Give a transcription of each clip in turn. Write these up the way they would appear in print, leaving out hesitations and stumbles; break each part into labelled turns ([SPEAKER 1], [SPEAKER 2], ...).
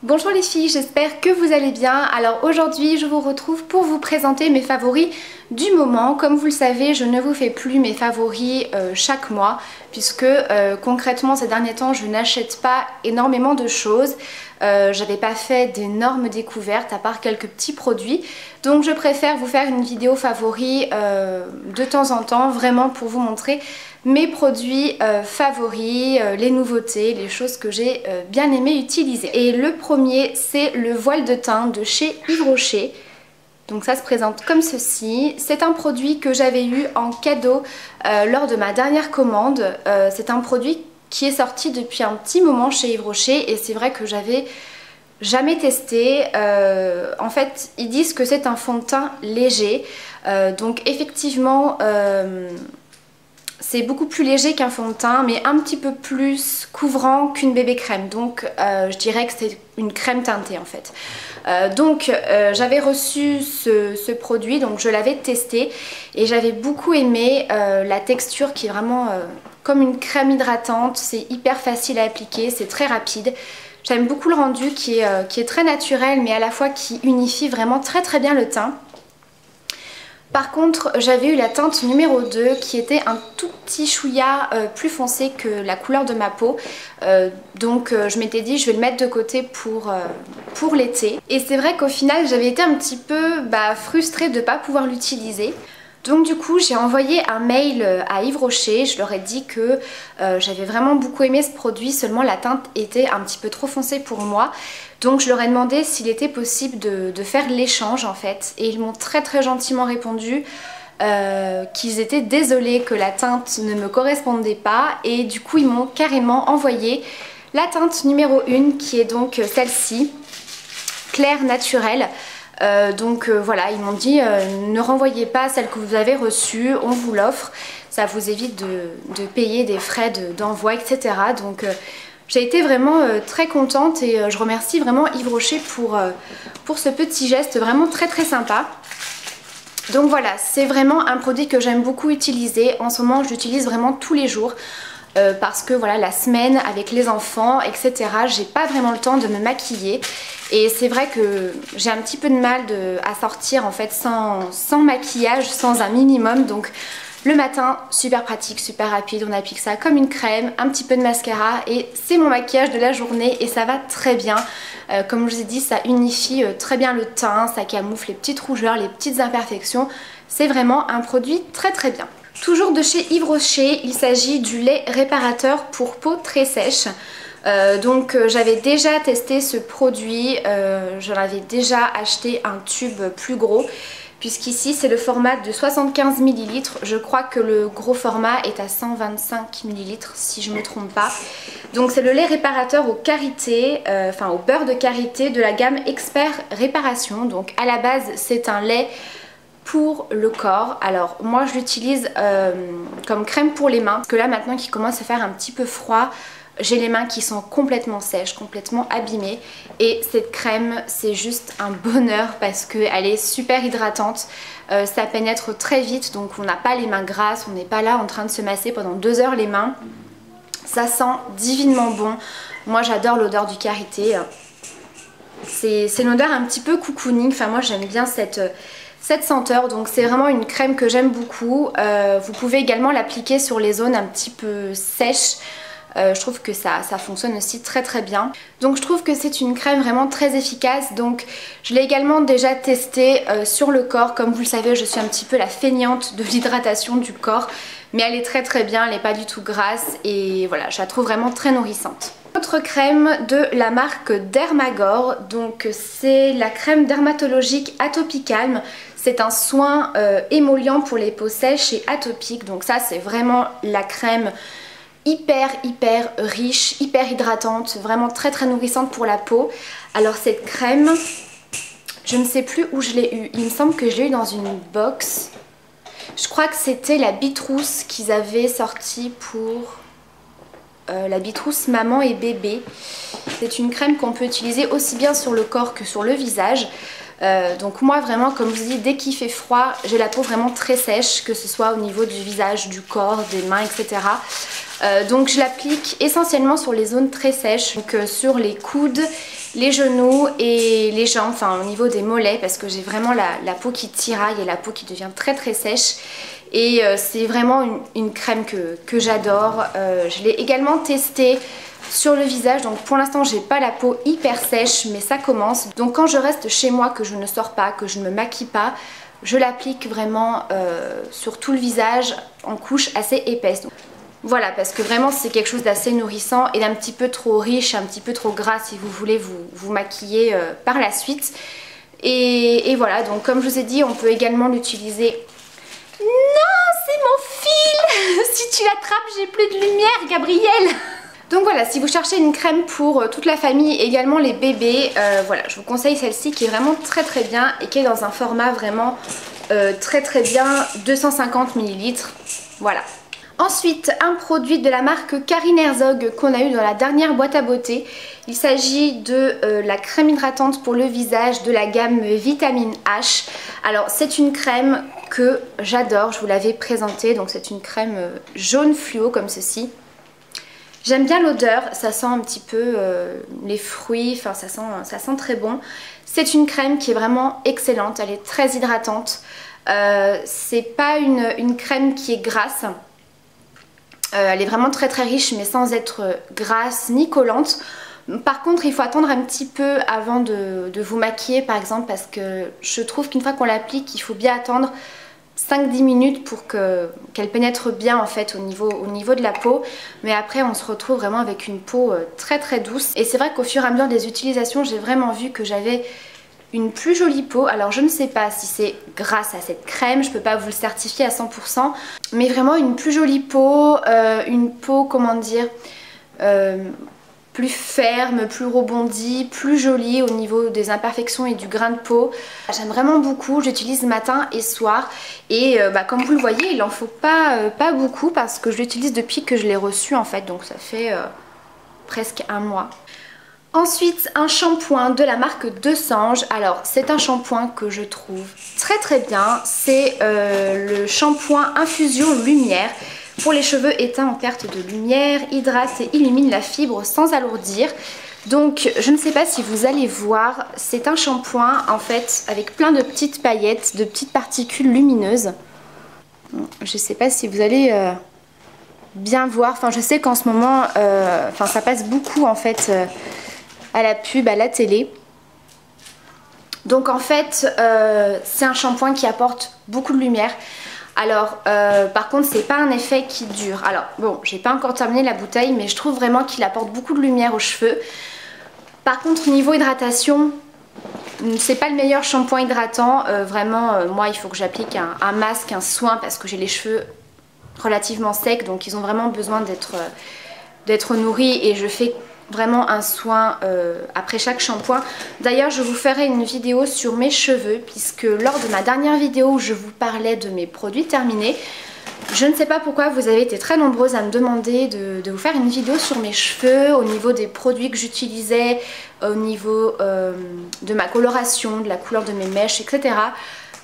[SPEAKER 1] Bonjour les filles, j'espère que vous allez bien. Alors aujourd'hui je vous retrouve pour vous présenter mes favoris du moment. Comme vous le savez, je ne vous fais plus mes favoris chaque mois puisque concrètement ces derniers temps je n'achète pas énormément de choses. J'avais pas fait d'énormes découvertes à part quelques petits produits. Donc je préfère vous faire une vidéo favoris de temps en temps, vraiment pour vous montrer mes produits favoris, les nouveautés, les choses que j'ai bien aimé utiliser. Et le premier c'est le voile de teint de chez Yves Rocher. Donc ça se présente comme ceci. C'est un produit que j'avais eu en cadeau lors de ma dernière commande. C'est un produit qui est sorti depuis un petit moment chez Yves Rocher et c'est vrai que j'avais jamais testé. En fait ils disent que c'est un fond de teint léger. Donc effectivement c'est beaucoup plus léger qu'un fond de teint mais un petit peu plus couvrant qu'une bébé crème. Donc je dirais que c'est une crème teintée en fait. J'avais reçu ce produit, donc je l'avais testé et j'avais beaucoup aimé la texture qui est vraiment comme une crème hydratante. C'est hyper facile à appliquer, c'est très rapide. J'aime beaucoup le rendu qui est très naturel mais à la fois qui unifie vraiment très bien le teint. Par contre j'avais eu la teinte numéro 2 qui était un tout petit chouïa plus foncé que la couleur de ma peau. Je m'étais dit je vais le mettre de côté pour l'été. Et c'est vrai qu'au final j'avais été un petit peu frustrée de ne pas pouvoir l'utiliser. Donc du coup j'ai envoyé un mail à Yves Rocher, je leur ai dit que j'avais vraiment beaucoup aimé ce produit, seulement la teinte était un petit peu trop foncée pour moi. Donc je leur ai demandé s'il était possible de faire l'échange en fait. Et ils m'ont très gentiment répondu qu'ils étaient désolés que la teinte ne me correspondait pas. Et du coup ils m'ont carrément envoyé la teinte numéro 1 qui est donc celle-ci, claire naturelle. Voilà, ils m'ont dit ne renvoyez pas celle que vous avez reçue, on vous l'offre, ça vous évite de payer des frais d'envoi, etc. Donc j'ai été vraiment très contente et je remercie vraiment Yves Rocher pour ce petit geste vraiment très sympa. Donc voilà, c'est vraiment un produit que j'aime beaucoup utiliser. En ce moment je l'utilise vraiment tous les jours. Parce que voilà, la semaine avec les enfants etc, j'ai pas vraiment le temps de me maquiller et c'est vrai que j'ai un petit peu de mal à sortir en fait sans maquillage, sans un minimum. Donc le matin, super pratique, super rapide, on applique ça comme une crème, un petit peu de mascara et c'est mon maquillage de la journée et ça va très bien. Comme je vous ai dit, ça unifie très bien le teint, ça camoufle les petites rougeurs, les petites imperfections. C'est vraiment un produit très bien. Toujours de chez Yves Rocher, il s'agit du lait réparateur pour peau très sèche. J'avais déjà testé ce produit, j'en avais déjà acheté un tube plus gros. Puisqu'ici c'est le format de 75 ml, je crois que le gros format est à 125 ml si je ne me trompe pas. Donc c'est le lait réparateur au karité, au beurre de karité de la gamme Expert Réparation. Donc à la base c'est un lait pour le corps. Alors moi je l'utilise comme crème pour les mains parce que là maintenant qu'il commence à faire un petit peu froid, j'ai les mains qui sont complètement sèches, complètement abîmées et cette crème c'est juste un bonheur parce qu'elle est super hydratante, ça pénètre très vite donc on n'a pas les mains grasses, on n'est pas là en train de se masser pendant 2 heures les mains. Ça sent divinement bon, moi j'adore l'odeur du karité, c'est une odeur un petit peu cocooning, enfin moi j'aime bien cette senteur, donc c'est vraiment une crème que j'aime beaucoup. Vous pouvez également l'appliquer sur les zones un petit peu sèches. Je trouve que ça fonctionne aussi très bien. Donc je trouve que c'est une crème vraiment très efficace. Donc je l'ai également déjà testée sur le corps. Comme vous le savez, je suis un petit peu la feignante de l'hydratation du corps. Mais elle est très bien, elle n'est pas du tout grasse et voilà, je la trouve vraiment très nourrissante. Autre crème de la marque Dermagor, donc c'est la crème dermatologique Atopicalm. C'est un soin émollient pour les peaux sèches et atopiques. Donc ça c'est vraiment la crème hyper riche, hyper hydratante, vraiment très nourrissante pour la peau. Alors cette crème, je ne sais plus où je l'ai eue, il me semble que je l'ai eue dans une box. Je crois que c'était la Bitrousse qu'ils avaient sorti pour la Bitrousse maman et bébé. C'est une crème qu'on peut utiliser aussi bien sur le corps que sur le visage. Donc moi vraiment, comme je vous dis, dès qu'il fait froid, j'ai la peau vraiment très sèche, que ce soit au niveau du visage, du corps, des mains, etc. Donc je l'applique essentiellement sur les zones très sèches, donc sur les coudes les genoux et les jambes, enfin au niveau des mollets, parce que j'ai vraiment la peau qui tiraille et la peau qui devient très très sèche. Et c'est vraiment une crème que j'adore. Je l'ai également testée sur le visage, donc pour l'instant j'ai pas la peau hyper sèche, mais ça commence. Donc quand je reste chez moi, que je ne sors pas, que je ne me maquille pas, je l'applique vraiment sur tout le visage en couche assez épaisse. Donc, voilà, parce que vraiment c'est quelque chose d'assez nourrissant et d'un petit peu trop riche, un petit peu trop gras si vous voulez vous maquiller par la suite. Et voilà, donc comme je vous ai dit, on peut également l'utiliser... Non, c'est mon fil. Si tu l'attrapes, j'ai plus de lumière, Gabriel. Donc voilà, si vous cherchez une crème pour toute la famille, également les bébés, voilà, je vous conseille celle-ci qui est vraiment très très bien et qui est dans un format vraiment très très bien, 250 ml. Voilà. Ensuite, un produit de la marque Carine Herzog qu'on a eu dans la dernière boîte à beauté. Il s'agit de la crème hydratante pour le visage de la gamme Vitamine H. Alors c'est une crème que j'adore, je vous l'avais présentée, donc c'est une crème jaune fluo comme ceci. J'aime bien l'odeur, ça sent un petit peu les fruits, enfin ça sent très bon. C'est une crème qui est vraiment excellente, elle est très hydratante. C'est pas une crème qui est grasse. Elle est vraiment très très riche mais sans être grasse ni collante. Par contre il faut attendre un petit peu avant de vous maquiller par exemple, parce que je trouve qu'une fois qu'on l'applique il faut bien attendre 5-10 minutes pour qu'elle pénètre bien en fait au niveau de la peau. Mais après on se retrouve vraiment avec une peau très très douce. Et c'est vrai qu'au fur et à mesure des utilisations j'ai vraiment vu que j'avais une plus jolie peau. Alors je ne sais pas si c'est grâce à cette crème, je peux pas vous le certifier à 100%, mais vraiment une plus jolie peau, une peau comment dire, plus ferme, plus rebondie, plus jolie au niveau des imperfections et du grain de peau. J'aime vraiment beaucoup, j'utilise matin et soir et comme vous le voyez il en faut pas beaucoup parce que je l'utilise depuis que je l'ai reçu en fait, donc ça fait presque un mois. Ensuite, un shampoing de la marque De Sange. Alors, c'est un shampoing que je trouve très très bien. C'est le shampoing Infusion Lumière pour les cheveux éteints en perte de lumière, hydrate et illumine la fibre sans alourdir. Donc, je ne sais pas si vous allez voir, c'est un shampoing en fait avec plein de petites paillettes, de petites particules lumineuses. Je ne sais pas si vous allez bien voir. Enfin, je sais qu'en ce moment, ça passe beaucoup en fait... à la pub, à la télé. Donc en fait c'est un shampoing qui apporte beaucoup de lumière. Alors par contre c'est pas un effet qui dure. Alors bon, j'ai pas encore terminé la bouteille mais je trouve vraiment qu'il apporte beaucoup de lumière aux cheveux. Par contre niveau hydratation c'est pas le meilleur shampoing hydratant. Moi il faut que j'applique un masque, un soin parce que j'ai les cheveux relativement secs, donc ils ont vraiment besoin d'être nourris et je fais vraiment un soin après chaque shampoing. D'ailleurs je vous ferai une vidéo sur mes cheveux puisque lors de ma dernière vidéo où je vous parlais de mes produits terminés, je ne sais pas pourquoi vous avez été très nombreuses à me demander de vous faire une vidéo sur mes cheveux, au niveau des produits que j'utilisais, au niveau de ma coloration, de la couleur de mes mèches, etc.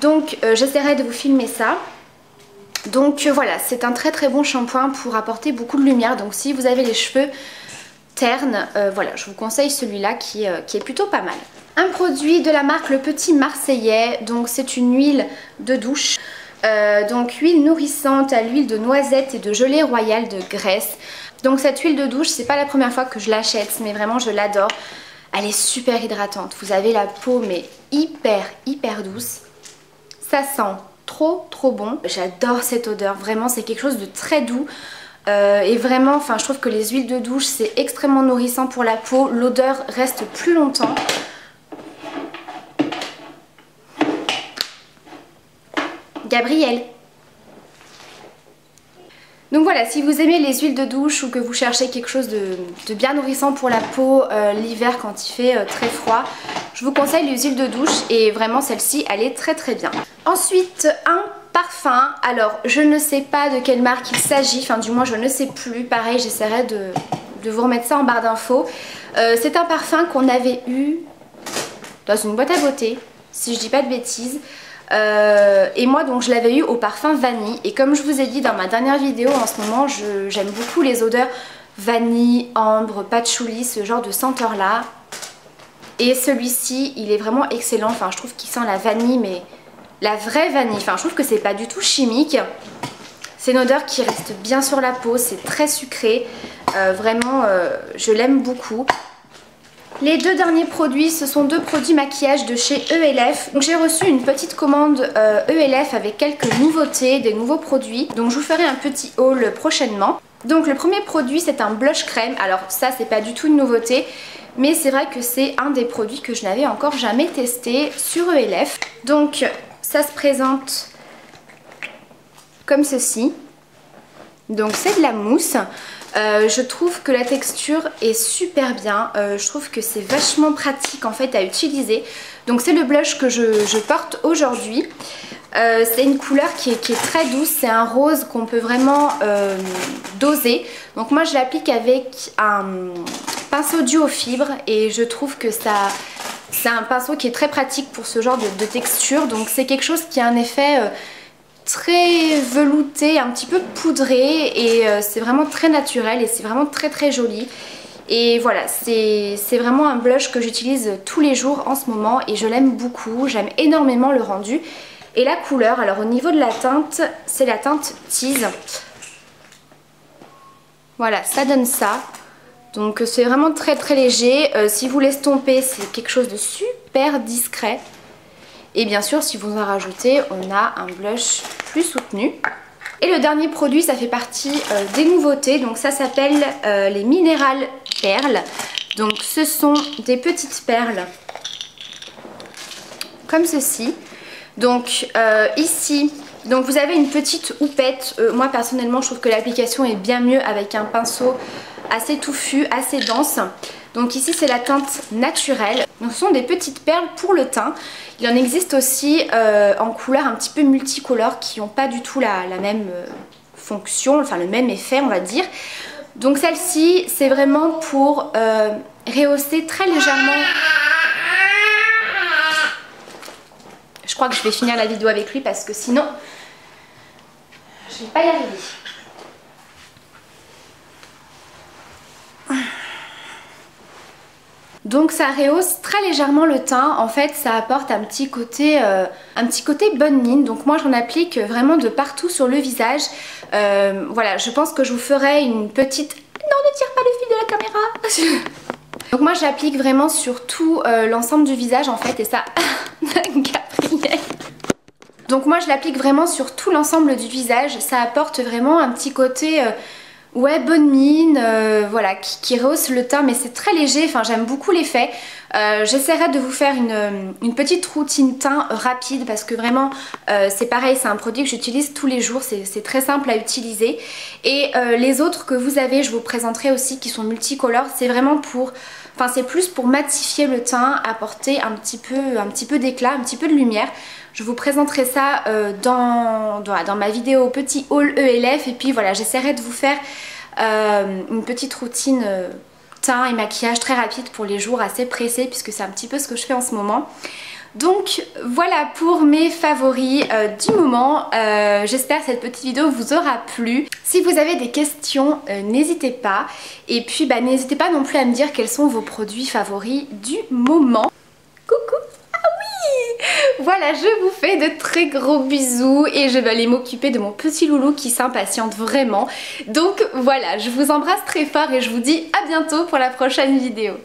[SPEAKER 1] Donc j'essaierai de vous filmer ça. Donc voilà, c'est un très très bon shampoing pour apporter beaucoup de lumière. Donc si vous avez les cheveux ternes, voilà, je vous conseille celui-là qui est plutôt pas mal. Un produit de la marque Le Petit Marseillais, donc c'est une huile de douche. Donc huile nourrissante à l'huile de noisette et de gelée royale de Grèce. Donc cette huile de douche, c'est pas la première fois que je l'achète, mais vraiment je l'adore. Elle est super hydratante, vous avez la peau mais hyper douce. Ça sent trop bon, j'adore cette odeur, vraiment c'est quelque chose de très doux. Et vraiment, je trouve que les huiles de douche c'est extrêmement nourrissant pour la peau, l'odeur reste plus longtemps. Gabriel. Donc voilà, si vous aimez les huiles de douche ou que vous cherchez quelque chose de bien nourrissant pour la peau l'hiver quand il fait très froid, je vous conseille les huiles de douche et vraiment celle-ci elle est très bien. Ensuite un parfum, alors je ne sais pas de quelle marque il s'agit, enfin du moins je ne sais plus, pareil j'essaierai de vous remettre ça en barre d'infos. C'est un parfum qu'on avait eu dans une boîte à beauté, si je dis pas de bêtises. Et moi donc je l'avais eu au parfum vanille et comme je vous ai dit dans ma dernière vidéo, en ce moment j'aime beaucoup les odeurs vanille, ambre, patchouli, ce genre de senteur là. Et celui-ci, il est vraiment excellent. Enfin, je trouve qu'il sent la vanille, mais la vraie vanille. Enfin, je trouve que c'est pas du tout chimique. C'est une odeur qui reste bien sur la peau, c'est très sucré. Vraiment, je l'aime beaucoup. Les deux derniers produits, ce sont deux produits maquillage de chez ELF. Donc j'ai reçu une petite commande ELF avec quelques nouveautés, des nouveaux produits. Donc je vous ferai un petit haul prochainement. Donc le premier produit, c'est un blush crème. Alors ça, c'est pas du tout une nouveauté, mais c'est vrai que c'est un des produits que je n'avais encore jamais testé sur ELF. Donc ça se présente comme ceci. Donc c'est de la mousse. Je trouve que la texture est super bien. Je trouve que c'est vachement pratique en fait à utiliser. Donc c'est le blush que je porte aujourd'hui. C'est une couleur qui est très douce. C'est un rose qu'on peut vraiment doser. Donc moi je l'applique avec un pinceau duo fibre et je trouve que c'est un pinceau qui est très pratique pour ce genre de texture. Donc c'est quelque chose qui a un effet très velouté, un petit peu poudré et c'est vraiment très naturel et c'est vraiment très très joli. Et voilà, c'est vraiment un blush que j'utilise tous les jours en ce moment et je l'aime beaucoup, j'aime énormément le rendu. Et la couleur, alors au niveau de la teinte, c'est la teinte Tease. Voilà, ça donne ça. Donc c'est vraiment très très léger. Si vous l'estompez, c'est quelque chose de super discret. Et bien sûr, si vous en rajoutez, on a un blush plus soutenu. Et le dernier produit, ça fait partie des nouveautés. Donc ça s'appelle les Mineral Perles. Donc ce sont des petites perles comme ceci. Donc ici, donc vous avez une petite houppette. Moi personnellement, je trouve que l'application est bien mieux avec un pinceau assez touffu, assez dense. Donc ici c'est la teinte naturelle. Donc ce sont des petites perles pour le teint. Il en existe aussi en couleur un petit peu multicolore qui n'ont pas du tout la même fonction, enfin le même effet on va dire. Donc celle-ci c'est vraiment pour rehausser très légèrement. Je crois que je vais finir la vidéo avec lui parce que sinon je vais pas y arriver. Donc ça rehausse très légèrement le teint, en fait ça apporte un petit côté bonne mine. Donc moi j'en applique vraiment de partout sur le visage. Voilà, je pense que je vous ferai une petite... Non, ne tire pas le fil de la caméra. Donc moi j'applique vraiment sur tout l'ensemble du visage en fait et ça... Gabriel. Donc moi je l'applique vraiment sur tout l'ensemble du visage, ça apporte vraiment un petit côté... ouais, bonne mine, voilà, qui rehausse le teint, mais c'est très léger, enfin j'aime beaucoup l'effet. J'essaierai de vous faire une petite routine teint rapide parce que vraiment c'est pareil, c'est un produit que j'utilise tous les jours, c'est très simple à utiliser. Et les autres que vous avez, je vous présenterai aussi qui sont multicolores, c'est vraiment pour... Enfin c'est plus pour matifier le teint, apporter un petit peu d'éclat, un petit peu de lumière. Je vous présenterai ça dans ma vidéo petit haul ELF et puis voilà, j'essaierai de vous faire une petite routine teint et maquillage très rapide pour les jours assez pressés puisque c'est un petit peu ce que je fais en ce moment. Donc voilà pour mes favoris du moment. J'espère que cette petite vidéo vous aura plu. Si vous avez des questions, n'hésitez pas. Et puis n'hésitez pas non plus à me dire quels sont vos produits favoris du moment. Coucou! Voilà, je vous fais de très gros bisous et je vais aller m'occuper de mon petit loulou qui s'impatiente vraiment. Donc voilà, je vous embrasse très fort et je vous dis à bientôt pour la prochaine vidéo.